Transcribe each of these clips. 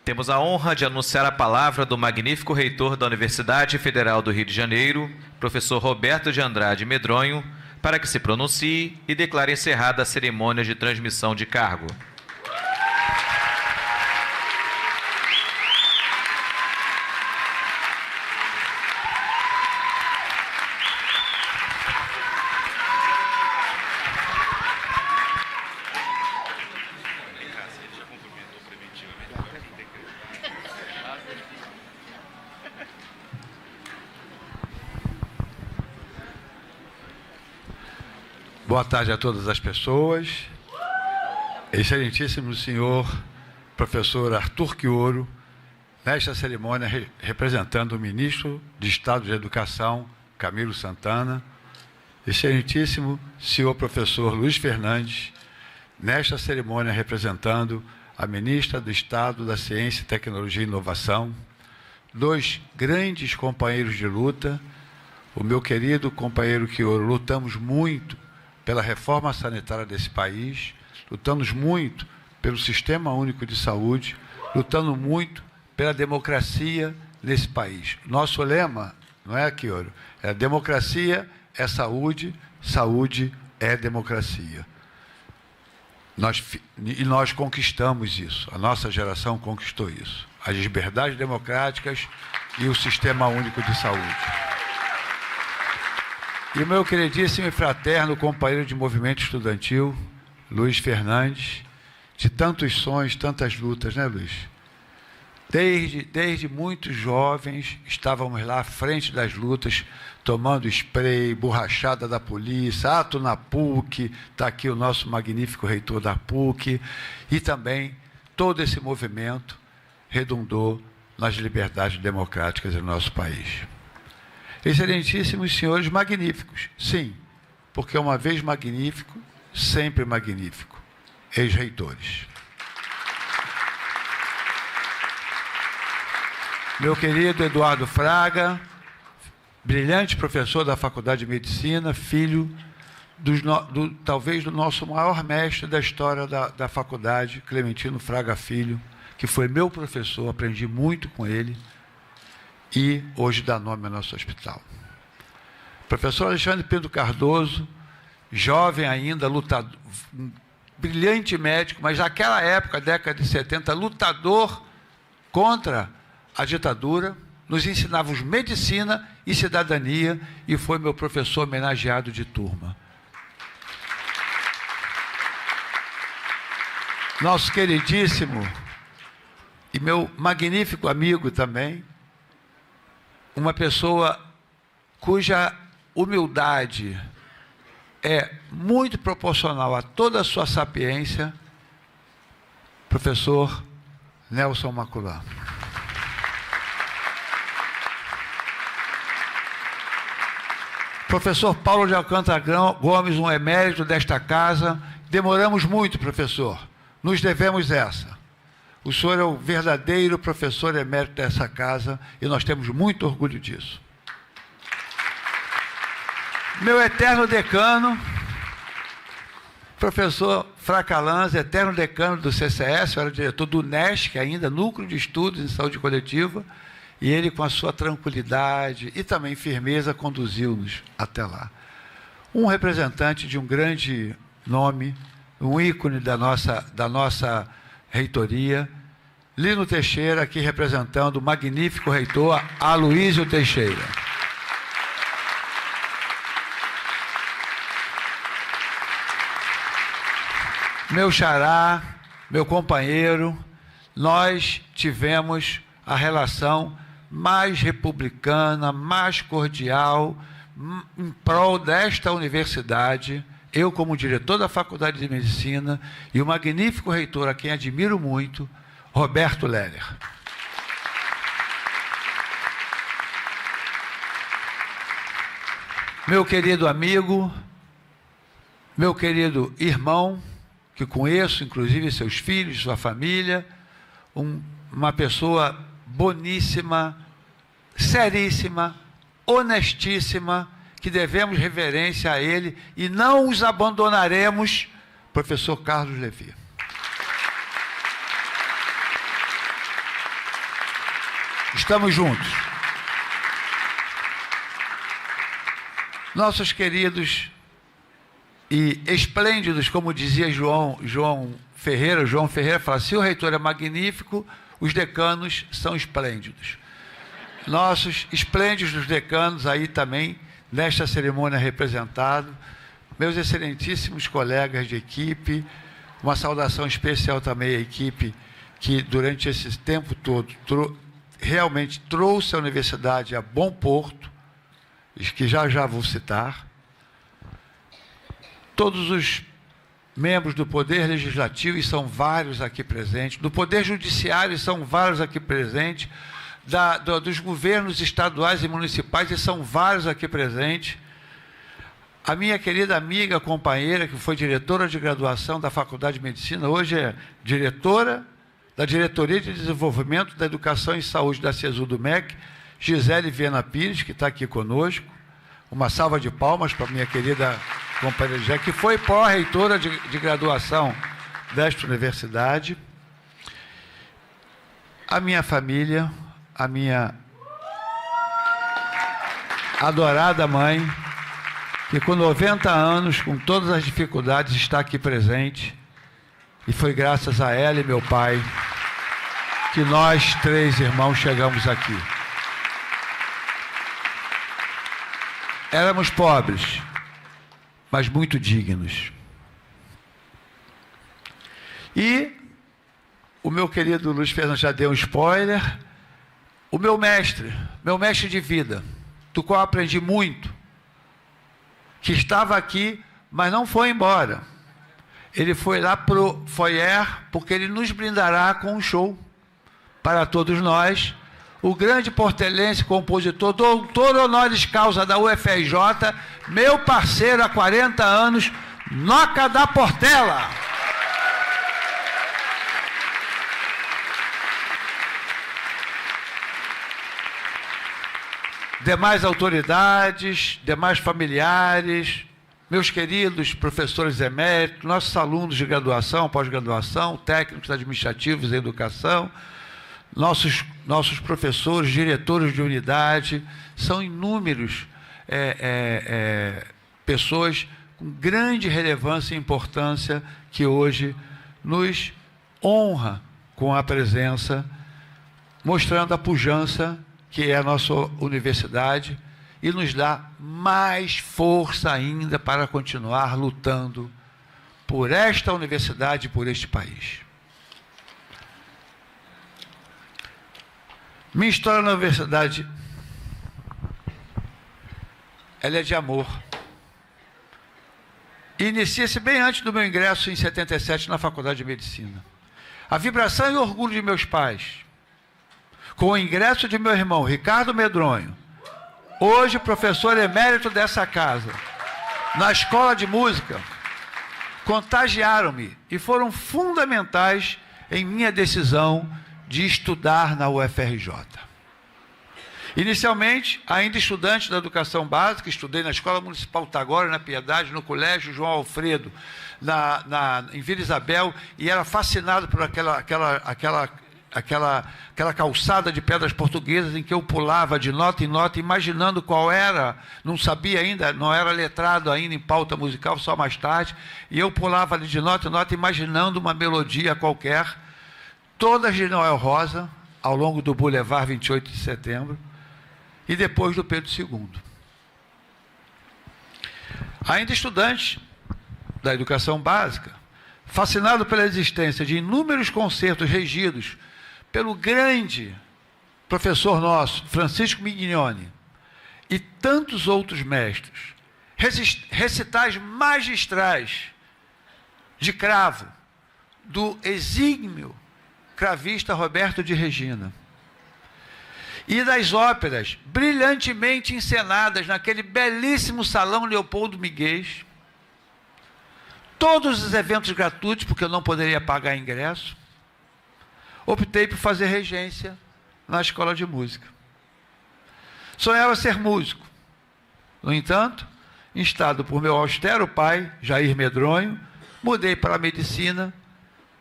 Temos a honra de anunciar a palavra do magnífico reitor da Universidade Federal do Rio de Janeiro, professor Roberto de Andrade Medronho, para que se pronuncie e declare encerrada a cerimônia de transmissão de cargo. Boa tarde a todas as pessoas. Excelentíssimo senhor professor Arthur Quioro, nesta cerimônia representando o ministro de Estado de Educação, Camilo Santana. Excelentíssimo senhor professor Luiz Fernandes, nesta cerimônia representando a ministra do Estado da Ciência, Tecnologia e Inovação. Dois grandes companheiros de luta, o meu querido companheiro Quioro, lutamos muito pela reforma sanitária desse país, lutamos muito pelo Sistema Único de Saúde, lutando muito pela democracia nesse país. Nosso lema, não é, Quioro? É democracia é saúde, saúde é democracia. Nós conquistamos isso, a nossa geração conquistou isso. As liberdades democráticas e o Sistema Único de Saúde. E o meu queridíssimo e fraterno companheiro de movimento estudantil, Luiz Fernandes, de tantos sonhos, tantas lutas, né, Luiz? Desde muito jovens, estávamos lá à frente das lutas, tomando spray, borrachada da polícia, ato na PUC, está aqui o nosso magnífico reitor da PUC, e também todo esse movimento redundou nas liberdades democráticas do nosso país. Excelentíssimos senhores magníficos, sim, porque uma vez magnífico, sempre magnífico, ex-reitores. Meu querido Eduardo Fraga, brilhante professor da Faculdade de Medicina, filho talvez do nosso maior mestre da história da faculdade, Clementino Fraga Filho, que foi meu professor, aprendi muito com ele, e hoje dá nome ao nosso hospital. Professor Alexandre Pedro Cardoso, jovem ainda, lutador, brilhante médico, mas naquela época, década de 70, lutador contra a ditadura, nos ensinávamos medicina e cidadania, e foi meu professor homenageado de turma. Nosso queridíssimo e meu magnífico amigo também, uma pessoa cuja humildade é muito proporcional a toda a sua sapiência, professor Nelson Macular. Professor Paulo de Alcântara Gomes, um emérito desta casa. Demoramos muito, professor. Nos devemos essa. O senhor é o verdadeiro professor emérito dessa casa e nós temos muito orgulho disso. Meu eterno decano, professor Fracalanz, eterno decano do CCS, eu era diretor do NESC ainda, Núcleo de Estudos em Saúde Coletiva, e ele, com a sua tranquilidade e também firmeza, conduziu-nos até lá. Um representante de um grande nome, um ícone da nossa reitoria, Lino Teixeira, aqui representando o magnífico reitor Aloísio Teixeira. Meu xará, meu companheiro, nós tivemos a relação mais republicana, mais cordial, em prol desta universidade, eu como diretor da Faculdade de Medicina e o magnífico reitor, a quem admiro muito, Roberto Leller. Meu querido amigo, meu querido irmão, que conheço, inclusive seus filhos, sua família, uma pessoa boníssima, seríssima, honestíssima, que devemos reverência a ele e não os abandonaremos, professor Carlos Levi. Estamos juntos. Nossos queridos e esplêndidos, como dizia João Ferreira fala, se o reitor é magnífico, os decanos são esplêndidos. Nossos esplêndidos decanos aí também, nesta cerimônia representados, meus excelentíssimos colegas de equipe, uma saudação especial também à equipe que durante esse tempo todo realmente trouxe a universidade a bom porto, que já vou citar, todos os membros do Poder Legislativo, e são vários aqui presentes, do Poder Judiciário, e são vários aqui presentes, dos governos estaduais e municipais, e são vários aqui presentes, a minha querida amiga, companheira, que foi diretora de graduação da Faculdade de Medicina, hoje é diretora da Diretoria de Desenvolvimento da Educação e Saúde da CESU do MEC, Gisele Viana Pires, que está aqui conosco. Uma salva de palmas para a minha querida companheira Gisele, que foi pró-reitora de graduação desta universidade. A minha família, a minha adorada mãe, que com 90 anos, com todas as dificuldades, está aqui presente. E foi graças a ela e meu pai que nós, 3 irmãos, chegamos aqui. Éramos pobres, mas muito dignos. E o meu querido Luiz Fernando já deu um spoiler. O meu mestre de vida, do qual aprendi muito, que estava aqui, mas não foi embora. Ele foi lá para o foyer, porque ele nos brindará com um show para todos nós. O grande portelense, compositor, doutor honoris causa da UFRJ, meu parceiro há 40 anos, Noca da Portela. Demais autoridades, demais familiares, meus queridos professores eméritos, nossos alunos de graduação, pós-graduação, técnicos administrativos em educação, nossos professores, diretores de unidade, são inúmeros pessoas com grande relevância e importância que hoje nos honra com a presença, mostrando a pujança que é a nossa universidade e nos dá mais força ainda para continuar lutando por esta universidade e por este país. Minha história na universidade, ela é de amor. Inicia-se bem antes do meu ingresso em 77 na Faculdade de Medicina. A vibração e o orgulho de meus pais, com o ingresso de meu irmão Ricardo Medronho, hoje professor emérito dessa casa, na escola de música, contagiaram-me e foram fundamentais em minha decisão de estudar na UFRJ. Inicialmente, ainda estudante da educação básica, estudei na Escola Municipal Tagore, na Piedade, no Colégio João Alfredo, em Vila Isabel, e era fascinado por aquela calçada de pedras portuguesas em que eu pulava de nota em nota, imaginando qual era, não sabia ainda, não era letrado ainda em pauta musical, só mais tarde, e eu pulava ali de nota em nota, imaginando uma melodia qualquer, todas de Noel Rosa, ao longo do Boulevard 28 de Setembro, e depois do Pedro II. Ainda estudante da educação básica, fascinado pela existência de inúmeros concertos regidos pelo grande professor nosso, Francisco Mignoni, e tantos outros mestres, recitais magistrais de cravo, do exímio cravista Roberto de Regina, e das óperas brilhantemente encenadas naquele belíssimo Salão Leopoldo Miguel, todos os eventos gratuitos, porque eu não poderia pagar ingresso, optei por fazer regência na escola de música. Sonhava ser músico. No entanto, instado por meu austero pai, Jair Medronho, mudei para a medicina,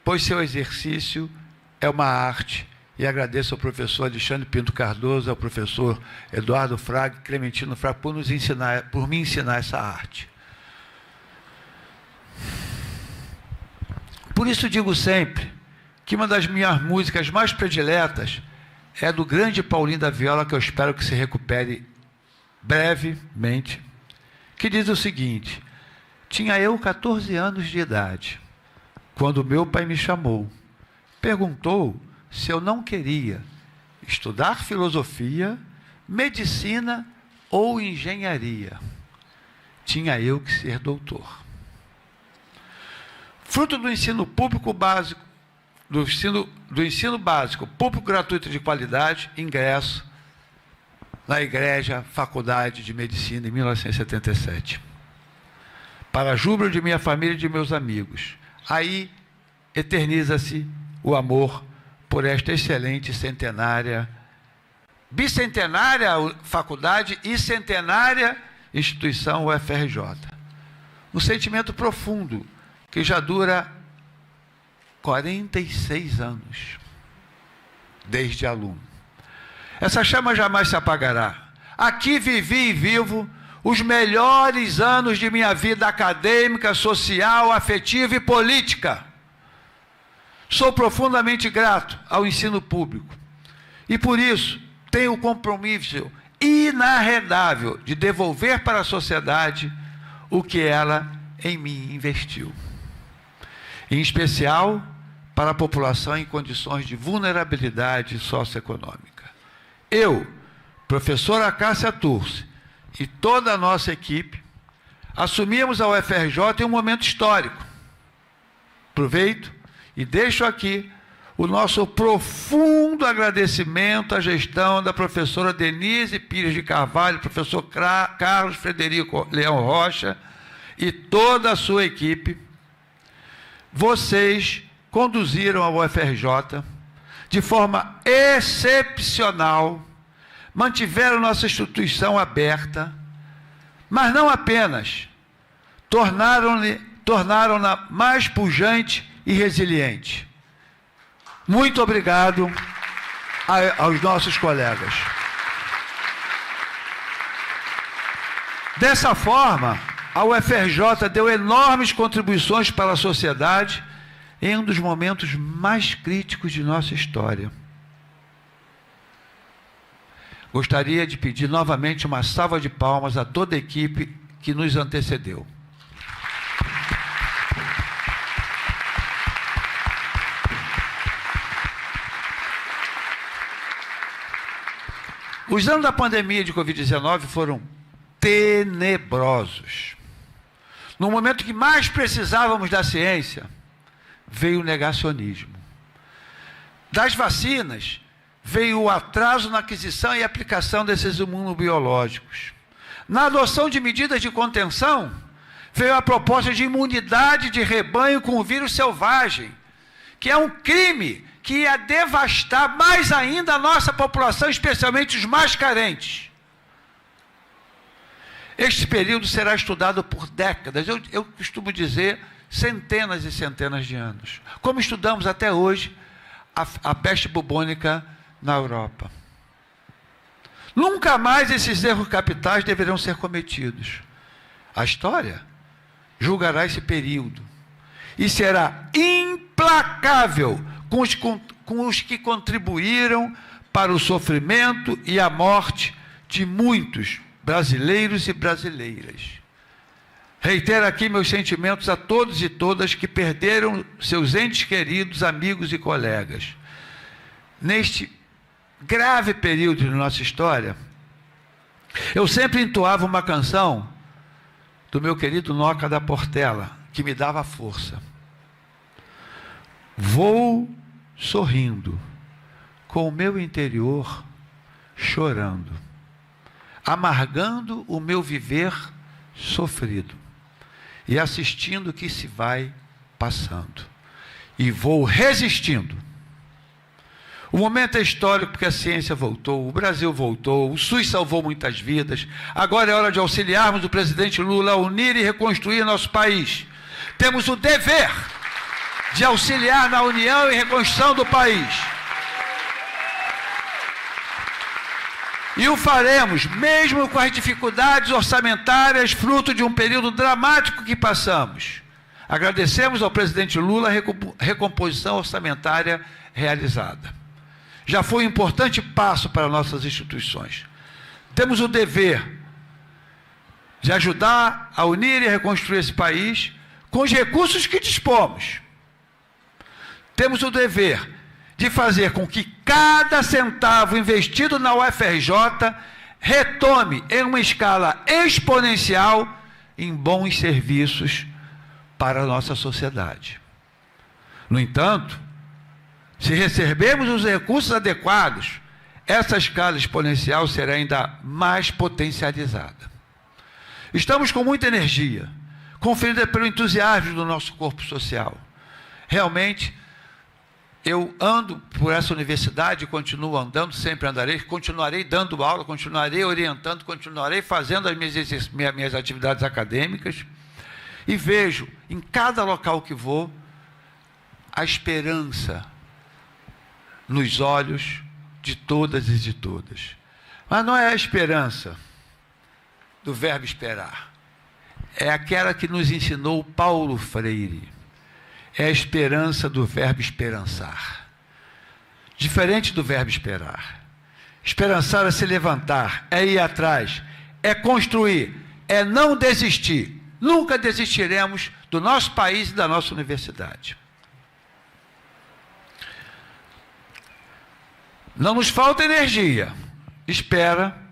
pois seu exercício é uma arte e agradeço ao professor Alexandre Pinto Cardoso, ao professor Eduardo Fraga, Clementino Fraga, por me ensinar essa arte. Por isso digo sempre que uma das minhas músicas mais prediletas é do grande Paulinho da Viola, que eu espero que se recupere brevemente, que diz o seguinte: tinha eu 14 anos de idade, quando meu pai me chamou, perguntou se eu não queria estudar filosofia, medicina ou engenharia. Tinha eu que ser doutor. Fruto do ensino público básico, do ensino básico público gratuito de qualidade, ingresso na Igreja Faculdade de Medicina em 1977. Para júbilo de minha família e de meus amigos. Aí eterniza-se o amor por esta excelente bicentenária faculdade e centenária instituição UFRJ. Um sentimento profundo que já dura 46 anos, desde aluno. Essa chama jamais se apagará. Aqui vivi e vivo os melhores anos de minha vida acadêmica, social, afetiva e política. Sou profundamente grato ao ensino público e, por isso, tenho o compromisso inarredável de devolver para a sociedade o que ela em mim investiu. Em especial para a população em condições de vulnerabilidade socioeconômica. Eu, professora Cássia Turci, e toda a nossa equipe, assumimos a UFRJ em um momento histórico. Aproveito e deixo aqui o nosso profundo agradecimento à gestão da professora Denise Pires de Carvalho, professor Carlos Frederico Leão Rocha e toda a sua equipe. Vocês conduziram a UFRJ de forma excepcional, mantiveram nossa instituição aberta, mas não apenas, tornaram-na mais pujante e resiliente. Muito obrigado aos nossos colegas. Dessa forma, a UFRJ deu enormes contribuições para a sociedade em um dos momentos mais críticos de nossa história. Gostaria de pedir novamente uma salva de palmas a toda a equipe que nos antecedeu. Os anos da pandemia de Covid-19 foram tenebrosos. No momento que mais precisávamos da ciência, veio o negacionismo. Das vacinas, veio o atraso na aquisição e aplicação desses imunobiológicos. Na adoção de medidas de contenção, veio a proposta de imunidade de rebanho com o vírus selvagem, que é um crime que ia devastar mais ainda a nossa população, especialmente os mais carentes. Este período será estudado por décadas, eu costumo dizer centenas e centenas de anos, como estudamos até hoje a peste bubônica na Europa. Nunca mais esses erros capitais deverão ser cometidos. A história julgará esse período e será implacável com os que contribuíram para o sofrimento e a morte de muitos brasileiros e brasileiras. Reitero aqui meus sentimentos a todos e todas que perderam seus entes queridos, amigos e colegas. Neste grave período de nossa história, eu sempre entoava uma canção do meu querido Noca da Portela, que me dava força. Vou sorrindo, com o meu interior chorando, amargando o meu viver sofrido e assistindo o que se vai passando. E vou resistindo. O momento é histórico porque a ciência voltou, o Brasil voltou, o SUS salvou muitas vidas. Agora é hora de auxiliarmos o presidente Lula a unir e reconstruir nosso país. Temos o dever de auxiliar na união e reconstrução do país. E o faremos, mesmo com as dificuldades orçamentárias, fruto de um período dramático que passamos. Agradecemos ao presidente Lula a recomposição orçamentária realizada. Já foi um importante passo para nossas instituições. Temos o dever de ajudar a unir e reconstruir esse país com os recursos que dispomos. Temos o dever de fazer com que cada centavo investido na UFRJ retome em uma escala exponencial em bons serviços para a nossa sociedade. No entanto, se recebermos os recursos adequados, essa escala exponencial será ainda mais potencializada. Estamos com muita energia, conferida pelo entusiasmo do nosso corpo social. Realmente, eu ando por essa universidade, continuo andando, sempre andarei, continuarei dando aula, continuarei orientando, continuarei fazendo as minhas atividades acadêmicas, e vejo em cada local que vou a esperança nos olhos de todas e de todas. Mas não é a esperança do verbo esperar, é aquela que nos ensinou Paulo Freire. É a esperança do verbo esperançar. Diferente do verbo esperar. Esperançar é se levantar, é ir atrás, é construir, é não desistir. Nunca desistiremos do nosso país e da nossa universidade. Não nos falta energia.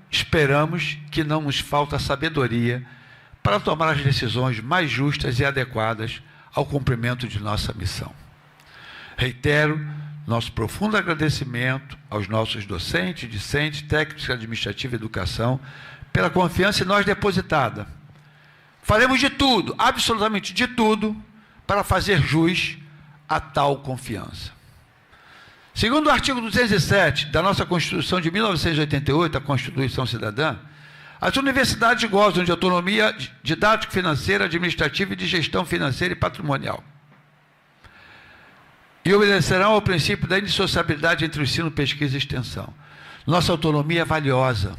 Esperamos que não nos falta sabedoria para tomar as decisões mais justas e adequadas ao cumprimento de nossa missão. Reitero nosso profundo agradecimento aos nossos docentes, discentes, técnicos administrativos e educação, pela confiança em nós depositada. Faremos de tudo, absolutamente de tudo, para fazer jus a tal confiança. Segundo o artigo 207 da nossa Constituição de 1988, a Constituição Cidadã, as universidades gozam de autonomia didático-financeira, administrativa e de gestão financeira e patrimonial. E obedecerão ao princípio da indissociabilidade entre o ensino, pesquisa e extensão. Nossa autonomia é valiosa.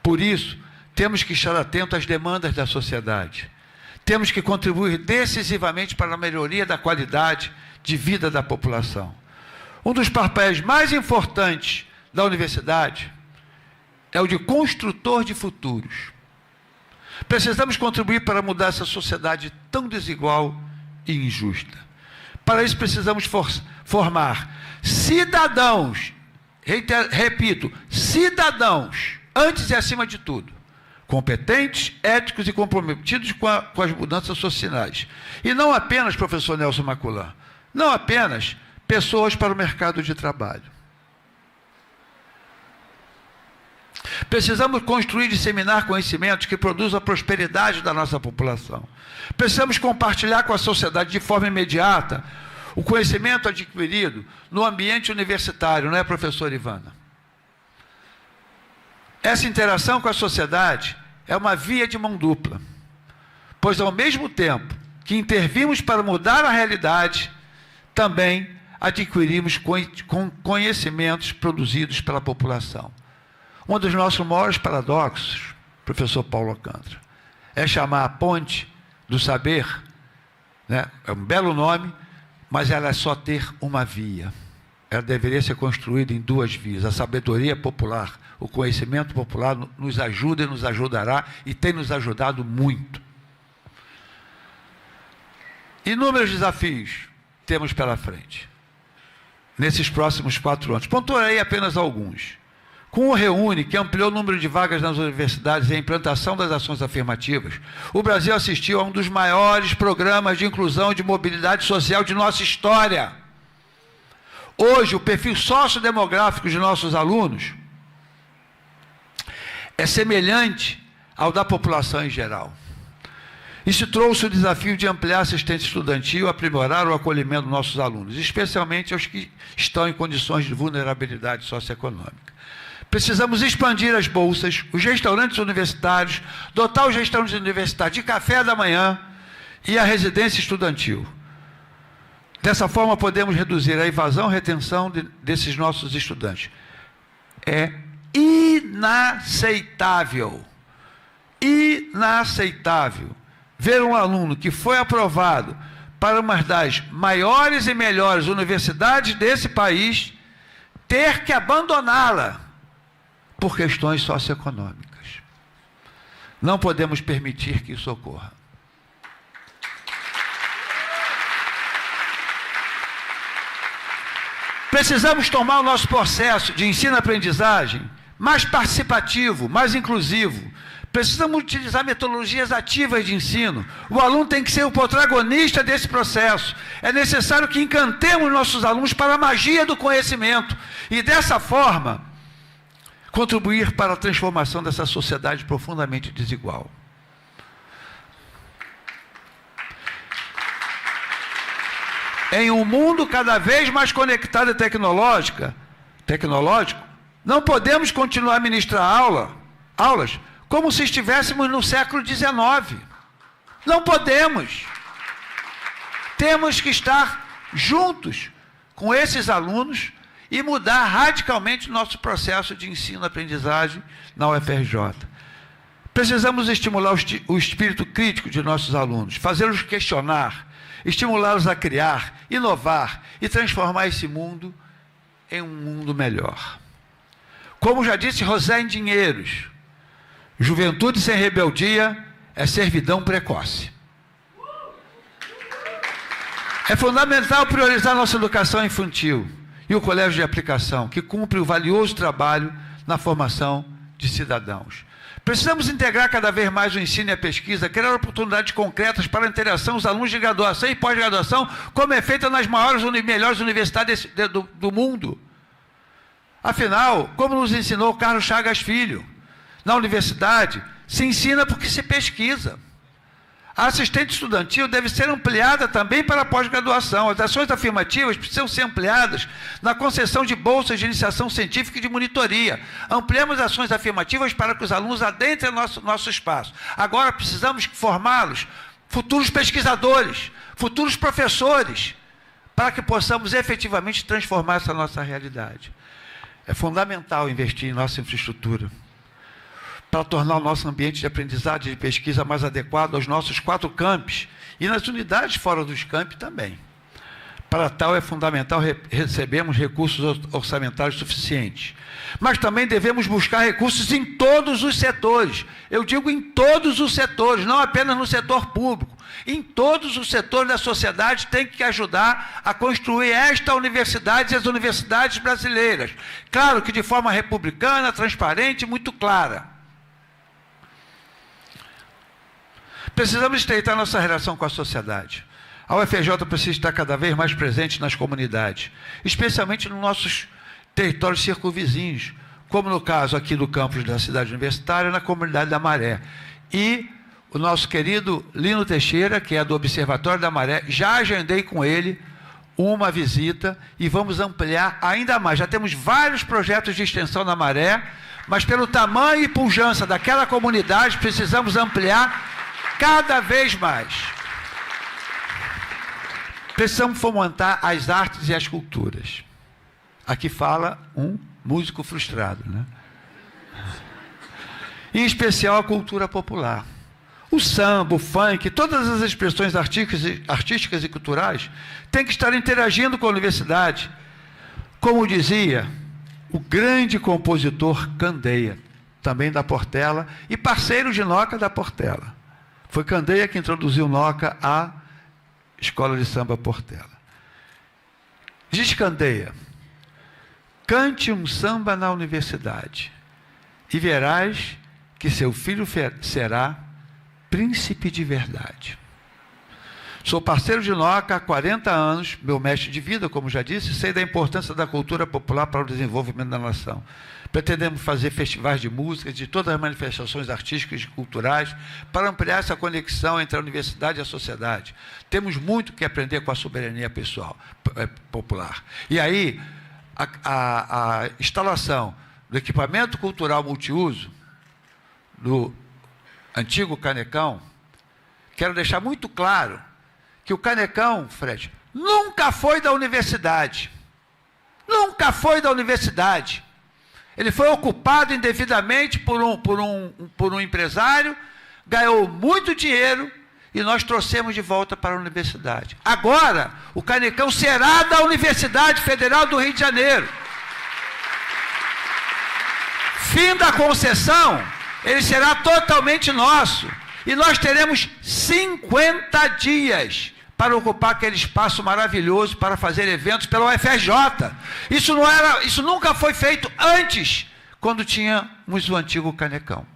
Por isso, temos que estar atentos às demandas da sociedade. Temos que contribuir decisivamente para a melhoria da qualidade de vida da população. Um dos papéis mais importantes da universidade é o de construtor de futuros. Precisamos contribuir para mudar essa sociedade tão desigual e injusta. Para isso precisamos formar cidadãos, repito, cidadãos, antes e acima de tudo, competentes, éticos e comprometidos com as mudanças sociais. E não apenas, professor Nelson Maculan, não apenas pessoas para o mercado de trabalho. Precisamos construir e disseminar conhecimentos que produzam a prosperidade da nossa população. Precisamos compartilhar com a sociedade de forma imediata o conhecimento adquirido no ambiente universitário, não é, professor Ivana? Essa interação com a sociedade é uma via de mão dupla, pois ao mesmo tempo que intervimos para mudar a realidade, também adquirimos conhecimentos produzidos pela população. Um dos nossos maiores paradoxos, professor Paulo Alcântara, é chamar a ponte do saber, né? É um belo nome, mas ela é só ter uma via. Ela deveria ser construída em duas vias. A sabedoria popular, o conhecimento popular nos ajuda e nos ajudará, e tem nos ajudado muito. Inúmeros desafios temos pela frente, nesses próximos 4 anos. Pontuarei apenas alguns. Com o REUNE, que ampliou o número de vagas nas universidades e a implantação das ações afirmativas, o Brasil assistiu a um dos maiores programas de inclusão e de mobilidade social de nossa história. Hoje, o perfil sociodemográfico de nossos alunos é semelhante ao da população em geral. Isso trouxe o desafio de ampliar a assistência estudantil, aprimorar o acolhimento dos nossos alunos, especialmente aos que estão em condições de vulnerabilidade socioeconômica. Precisamos expandir as bolsas, os restaurantes universitários, dotar os restaurantes universitários de café da manhã e a residência estudantil. Dessa forma, podemos reduzir a evasão e retenção desses nossos estudantes. É inaceitável ver um aluno que foi aprovado para uma das maiores e melhores universidades desse país ter que abandoná-la por questões socioeconômicas. Não podemos permitir que isso ocorra. Precisamos tomar o nosso processo de ensino-aprendizagem mais participativo, mais inclusivo. Precisamos utilizar metodologias ativas de ensino. O aluno tem que ser o protagonista desse processo. É necessário que encantemos nossos alunos para a magia do conhecimento e, dessa forma, contribuir para a transformação dessa sociedade profundamente desigual. Em um mundo cada vez mais conectado e tecnológico, não podemos continuar a ministrar aulas como se estivéssemos no século XIX. Não podemos. Temos que estar juntos com esses alunos e mudar radicalmente o nosso processo de ensino-aprendizagem na UFRJ. Precisamos estimular o espírito crítico de nossos alunos, fazê-los questionar, estimulá-los a criar, inovar e transformar esse mundo em um mundo melhor. Como já disse José Dinheiros, juventude sem rebeldia é servidão precoce. É fundamental priorizar nossa educação infantil e o colégio de aplicação, que cumpre o valioso trabalho na formação de cidadãos. Precisamos integrar cada vez mais o ensino e a pesquisa, criar oportunidades concretas para a interação dos alunos de graduação e pós-graduação, como é feita nas maiores e melhores universidades do mundo. Afinal, como nos ensinou Carlos Chagas Filho, na universidade se ensina porque se pesquisa. A assistente estudantil deve ser ampliada também para a pós-graduação. As ações afirmativas precisam ser ampliadas na concessão de bolsas de iniciação científica e de monitoria. Ampliamos ações afirmativas para que os alunos adentrem nosso espaço. Agora precisamos formá-los, futuros pesquisadores, futuros professores, para que possamos efetivamente transformar essa nossa realidade. É fundamental investir em nossa infraestrutura, para tornar o nosso ambiente de aprendizagem e de pesquisa mais adequado aos nossos 4 campos e nas unidades fora dos campos também. Para tal, é fundamental recebermos recursos orçamentários suficientes. Mas também devemos buscar recursos em todos os setores. Eu digo em todos os setores, não apenas no setor público. Em todos os setores da sociedade tem que ajudar a construir esta universidade e as universidades brasileiras. Claro que de forma republicana, transparente e muito clara. Precisamos estreitar nossa relação com a sociedade. A UFRJ precisa estar cada vez mais presente nas comunidades, especialmente nos nossos territórios circunvizinhos, como no caso aqui do campus da cidade universitária, na comunidade da Maré. E o nosso querido Lino Teixeira, que é do Observatório da Maré, já agendei com ele uma visita e vamos ampliar ainda mais. Já temos vários projetos de extensão na Maré, mas pelo tamanho e pujança daquela comunidade, precisamos ampliar cada vez mais. Precisamos fomentar as artes e as culturas. Aqui fala um músico frustrado, né? Em especial a cultura popular. O samba, o funk, todas as expressões artísticas e culturais têm que estar interagindo com a universidade. Como dizia o grande compositor Candeia, também da Portela, e parceiro de Noca da Portela. Foi Candeia que introduziu Noca à Escola de Samba Portela. Diz Candeia: cante um samba na universidade e verás que seu filho será príncipe de verdade. Sou parceiro de Noca há 40 anos, meu mestre de vida, como já disse, sei da importância da cultura popular para o desenvolvimento da nação. Pretendemos fazer festivais de música, de todas as manifestações artísticas e culturais, para ampliar essa conexão entre a universidade e a sociedade. Temos muito que aprender com a soberania popular. E aí, a instalação do equipamento cultural multiuso, do antigo Canecão, quero deixar muito claro que o Canecão, Fred, nunca foi da universidade. Nunca foi da universidade. Ele foi ocupado indevidamente por um empresário, ganhou muito dinheiro e nós trouxemos de volta para a universidade. Agora, o Canecão será da Universidade Federal do Rio de Janeiro. Fim da concessão, ele será totalmente nosso. E nós teremos 50 dias para ocupar aquele espaço maravilhoso para fazer eventos pela UFRJ. Isso nunca foi feito antes, quando tínhamos o antigo Canecão.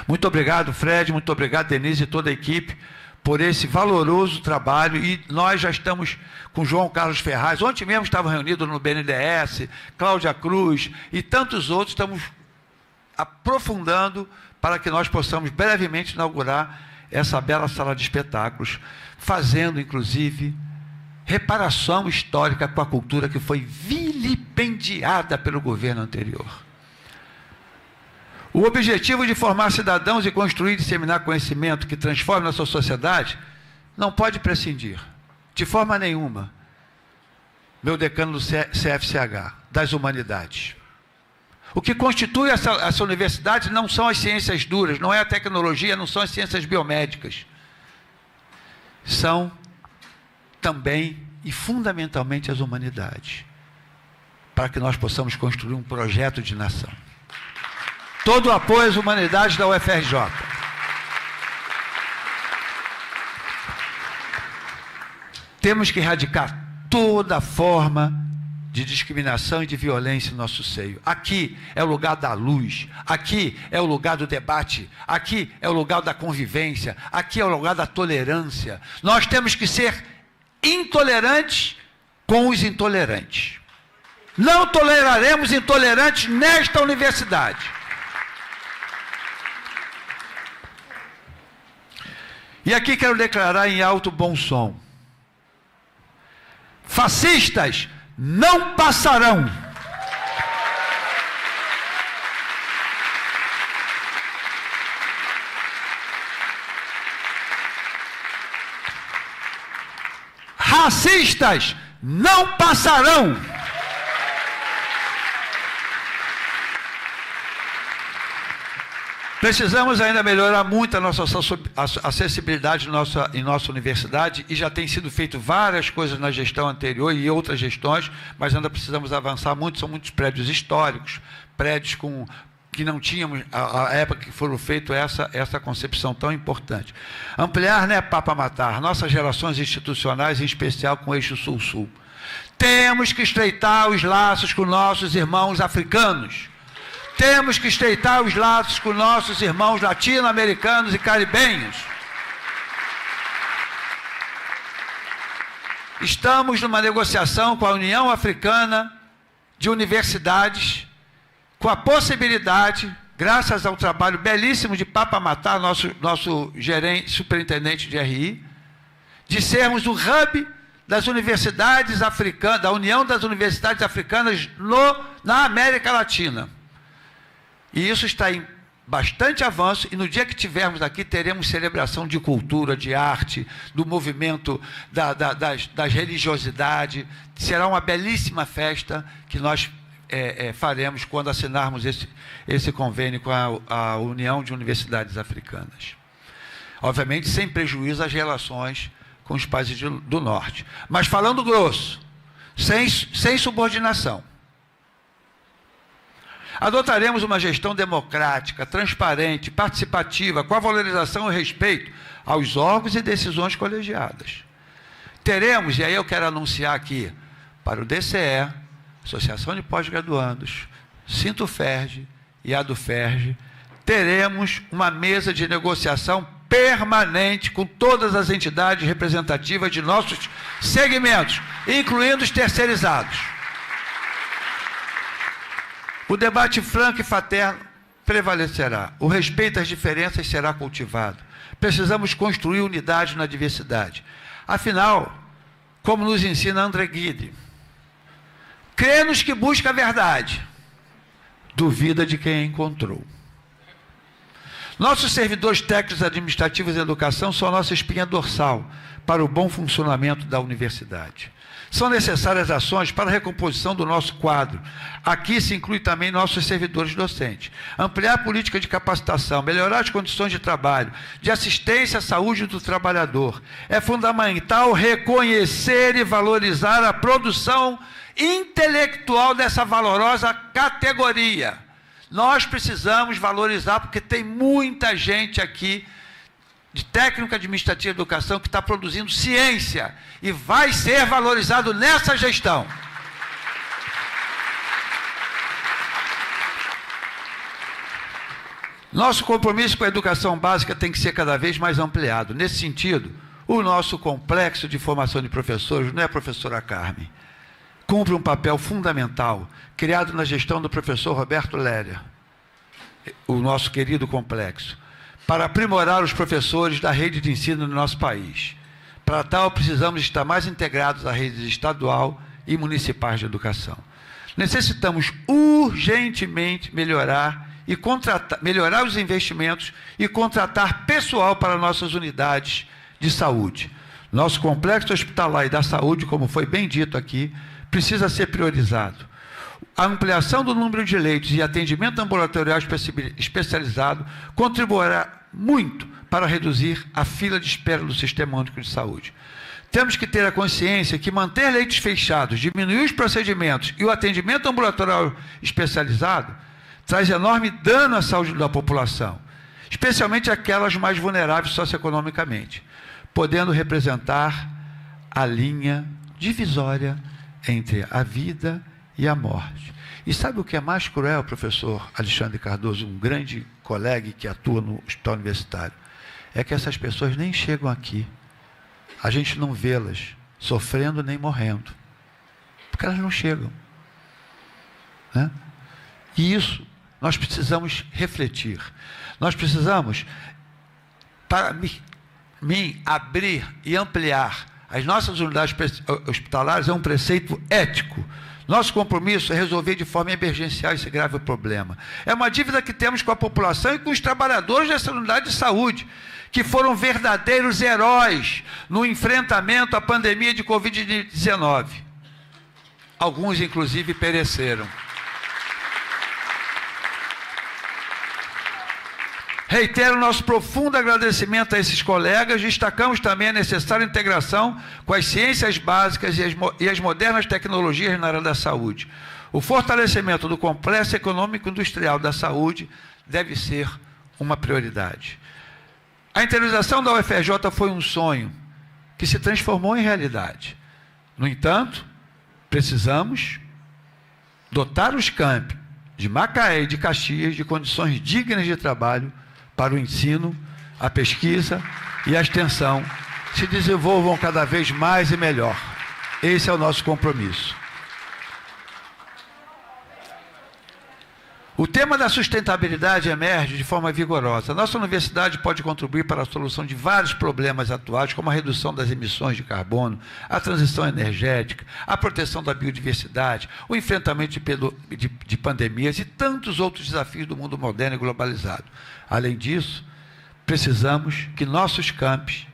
Muito obrigado, Fred, muito obrigado, Denise e toda a equipe, por esse valoroso trabalho. E nós já estamos com João Carlos Ferraz, ontem mesmo estavam reunidos no BNDES, Cláudia Cruz e tantos outros, estamos aprofundando para que nós possamos brevemente inaugurar essa bela sala de espetáculos, fazendo, inclusive, reparação histórica com a cultura que foi vilipendiada pelo governo anterior. O objetivo de formar cidadãos e construir e disseminar conhecimento que transforme nossa sociedade não pode prescindir, de forma nenhuma, meu decano do CFCH, das humanidades. O que constitui essa universidade não são as ciências duras, não é a tecnologia, não são as ciências biomédicas. São também e fundamentalmente as humanidades, para que nós possamos construir um projeto de nação. Todo o apoio às humanidades da UFRJ. Temos que erradicar toda forma de discriminação e de violência no nosso seio. Aqui é o lugar da luz, aqui é o lugar do debate, aqui é o lugar da convivência, aqui é o lugar da tolerância. Nós temos que ser intolerantes com os intolerantes. Não toleraremos intolerantes nesta universidade. E aqui quero declarar em alto bom som: fascistas não passarão. Racistas não passarão. Precisamos ainda melhorar muito a nossa acessibilidade em nossa universidade, e já tem sido feito várias coisas na gestão anterior e outras gestões, mas ainda precisamos avançar muito. São muitos prédios históricos, prédios que não tínhamos a época que foram feitos essa concepção tão importante. Ampliar, né, Papa Matar, nossas relações institucionais, em especial com o eixo Sul-Sul. Temos que estreitar os laços com nossos irmãos africanos. Temos que estreitar os laços com nossos irmãos latino-americanos e caribenhos. Estamos numa negociação com a União Africana de Universidades, com a possibilidade, graças ao trabalho belíssimo de Papa Matar, nosso gerente, superintendente de RI, de sermos o hub das universidades africanas, da União das Universidades Africanas na América Latina. E isso está em bastante avanço, e no dia que tivermos aqui, teremos celebração de cultura, de arte, do movimento das religiosidades. Será uma belíssima festa que nós faremos quando assinarmos esse convênio com a União de Universidades Africanas. Obviamente, sem prejuízo às relações com os países do Norte. Mas falando grosso, sem subordinação. Adotaremos uma gestão democrática, transparente, participativa, com a valorização e respeito aos órgãos e decisões colegiadas. Teremos, e aí eu quero anunciar aqui, para o DCE, Associação de Pós-Graduandos, Sinto-Ferg e ADUFERJ, teremos uma mesa de negociação permanente com todas as entidades representativas de nossos segmentos, incluindo os terceirizados. O debate franco e fraterno prevalecerá. O respeito às diferenças será cultivado. Precisamos construir unidade na diversidade. Afinal, como nos ensina André Gide, crê nos que busca a verdade, duvida de quem a encontrou. Nossos servidores técnicos, administrativos e educação são a nossa espinha dorsal para o bom funcionamento da universidade. São necessárias ações para a recomposição do nosso quadro. Aqui se inclui também nossos servidores docentes. Ampliar a política de capacitação, melhorar as condições de trabalho, de assistência à saúde do trabalhador. É fundamental reconhecer e valorizar a produção intelectual dessa valorosa categoria. Nós precisamos valorizar, porque tem muita gente aqui de técnica administrativa de educação que está produzindo ciência e vai ser valorizado nessa gestão. Nosso compromisso com a educação básica tem que ser cada vez mais ampliado. Nesse sentido, o nosso complexo de formação de professores, não é a professora Carmen, cumpre um papel fundamental, criado na gestão do professor Roberto Léria, o nosso querido complexo, para aprimorar os professores da rede de ensino do nosso país. Para tal, precisamos estar mais integrados à rede estadual e municipais de educação. Necessitamos urgentemente melhorar os investimentos e contratar pessoal para nossas unidades de saúde. Nosso complexo hospitalar e da saúde, como foi bem dito aqui, precisa ser priorizado. A ampliação do número de leitos e atendimento ambulatorial especializado contribuirá muito para reduzir a fila de espera do Sistema Único de Saúde. Temos que ter a consciência que manter leitos fechados, diminuir os procedimentos e o atendimento ambulatorial especializado traz enorme dano à saúde da população, especialmente aquelas mais vulneráveis socioeconomicamente, podendo representar a linha divisória entre a vida e a morte. E sabe o que é mais cruel, professor Alexandre Cardoso, um grande colega que atua no hospital universitário? É que essas pessoas nem chegam aqui. A gente não vê-las sofrendo nem morrendo, porque elas não chegam, né? E isso nós precisamos refletir. Nós precisamos, para mim, abrir e ampliar as nossas unidades hospitalares, é um preceito ético. Nosso compromisso é resolver de forma emergencial esse grave problema. É uma dívida que temos com a população e com os trabalhadores dessa unidade de saúde, que foram verdadeiros heróis no enfrentamento à pandemia de Covid-19. Alguns, inclusive, pereceram. Reitero nosso profundo agradecimento a esses colegas. Destacamos também a necessária integração com as ciências básicas e as modernas tecnologias na área da saúde. O fortalecimento do complexo econômico industrial da saúde deve ser uma prioridade. A interiorização da UFRJ foi um sonho que se transformou em realidade. No entanto, precisamos dotar os campi de Macaé e de Caxias de condições dignas de trabalho para o ensino, a pesquisa e a extensão se desenvolvam cada vez mais e melhor. Esse é o nosso compromisso. O tema da sustentabilidade emerge de forma vigorosa. A nossa universidade pode contribuir para a solução de vários problemas atuais, como a redução das emissões de carbono, a transição energética, a proteção da biodiversidade, o enfrentamento de pandemias e tantos outros desafios do mundo moderno e globalizado. Além disso, precisamos que nossos campos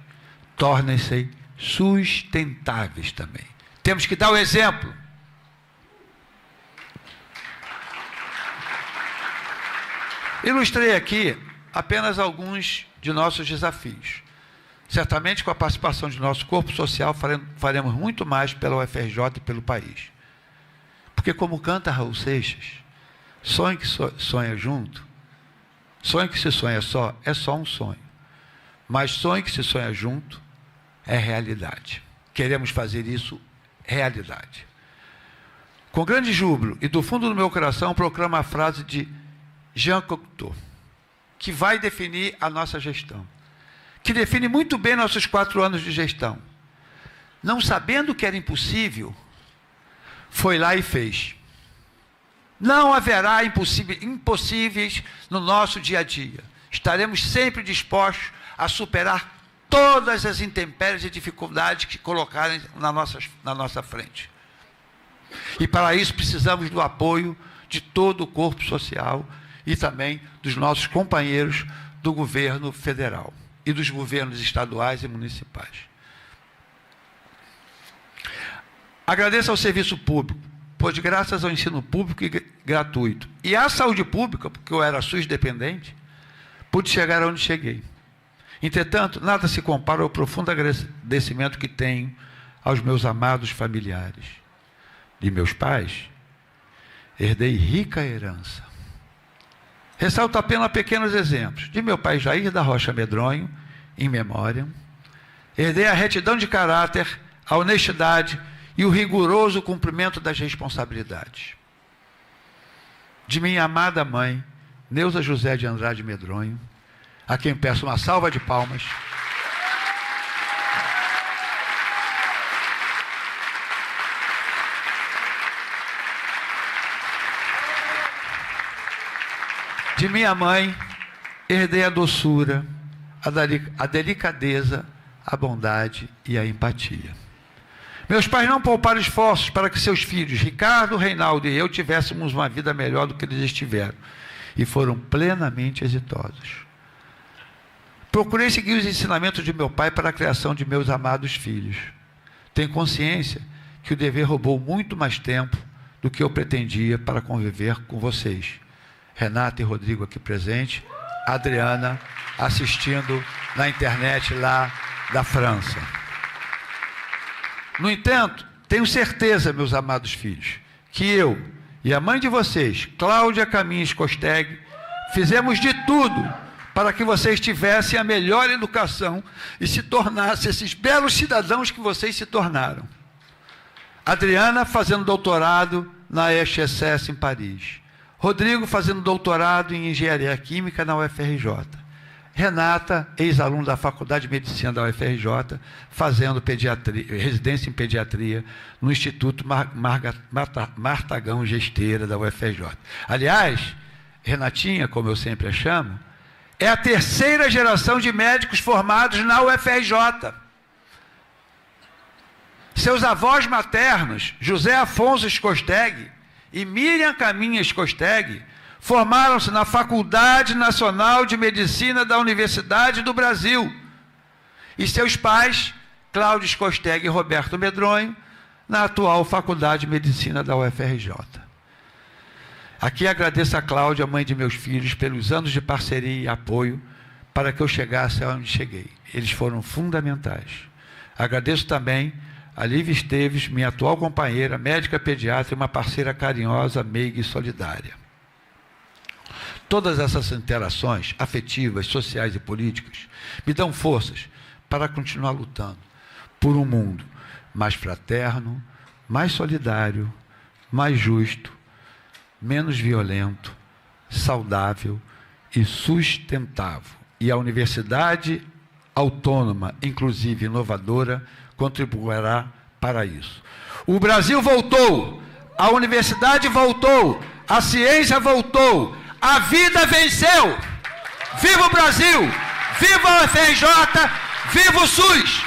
tornem-se sustentáveis também. Temos que dar o exemplo. Ilustrei aqui apenas alguns de nossos desafios. Certamente, com a participação de nosso corpo social, faremos muito mais pela UFRJ e pelo país. Porque, como canta Raul Seixas, sonho que sonha junto, sonho que se sonha só, é só um sonho. Mas sonho que se sonha junto é realidade. Queremos fazer isso realidade. Com grande júbilo e do fundo do meu coração, proclamo a frase de Jean Cocteau, que vai definir a nossa gestão, que define muito bem nossos 4 anos de gestão. Não sabendo que era impossível, foi lá e fez. Não haverá impossíveis no nosso dia a dia. Estaremos sempre dispostos a superar todas as intempéries e dificuldades que colocarem na nossa frente. E para isso precisamos do apoio de todo o corpo social e também dos nossos companheiros do governo federal e dos governos estaduais e municipais. Agradeço ao serviço público, pois graças ao ensino público e gratuito e à saúde pública, porque eu era SUS dependente, pude chegar onde cheguei. Entretanto, nada se compara ao profundo agradecimento que tenho aos meus amados familiares. De meus pais, herdei rica herança. Ressalto apenas pequenos exemplos. De meu pai Jair da Rocha Medronho, em memória, herdei a retidão de caráter, a honestidade e o rigoroso cumprimento das responsabilidades. De minha amada mãe, Neuza José de Andrade Medronho, a quem peço uma salva de palmas. De minha mãe, herdei a doçura, a delicadeza, a bondade e a empatia. Meus pais não pouparam esforços para que seus filhos, Ricardo, Reinaldo e eu, tivéssemos uma vida melhor do que eles tiveram, e foram plenamente exitosos. Procurei seguir os ensinamentos de meu pai para a criação de meus amados filhos. Tenho consciência que o dever roubou muito mais tempo do que eu pretendia para conviver com vocês. Renata e Rodrigo aqui presentes, Adriana assistindo na internet lá da França. No entanto, tenho certeza, meus amados filhos, que eu e a mãe de vocês, Cláudia Caminhos Costeg, fizemos de tudo para que vocês tivessem a melhor educação e se tornassem esses belos cidadãos que vocês se tornaram. Adriana fazendo doutorado na EHESS em Paris. Rodrigo fazendo doutorado em Engenharia Química na UFRJ. Renata, ex-aluna da Faculdade de Medicina da UFRJ, fazendo residência em pediatria no Instituto Martagão Gesteira da UFRJ. Aliás, Renatinha, como eu sempre a chamo, é a terceira geração de médicos formados na UFRJ. Seus avós maternos, José Afonso Costeg e Miriam Caminhas Costeg, formaram-se na Faculdade Nacional de Medicina da Universidade do Brasil. E seus pais, Cláudio Costeg e Roberto Medronho, na atual Faculdade de Medicina da UFRJ. Aqui agradeço a Cláudia, mãe de meus filhos, pelos anos de parceria e apoio para que eu chegasse aonde cheguei. Eles foram fundamentais. Agradeço também a Lívia Esteves, minha atual companheira, médica pediatra e uma parceira carinhosa, meiga e solidária. Todas essas interações afetivas, sociais e políticas me dão forças para continuar lutando por um mundo mais fraterno, mais solidário, mais justo, menos violento, saudável e sustentável. E a Universidade Autônoma, inclusive inovadora, contribuirá para isso. O Brasil voltou, a universidade voltou, a ciência voltou, a vida venceu. Viva o Brasil! Viva a UFRJ! Viva o SUS!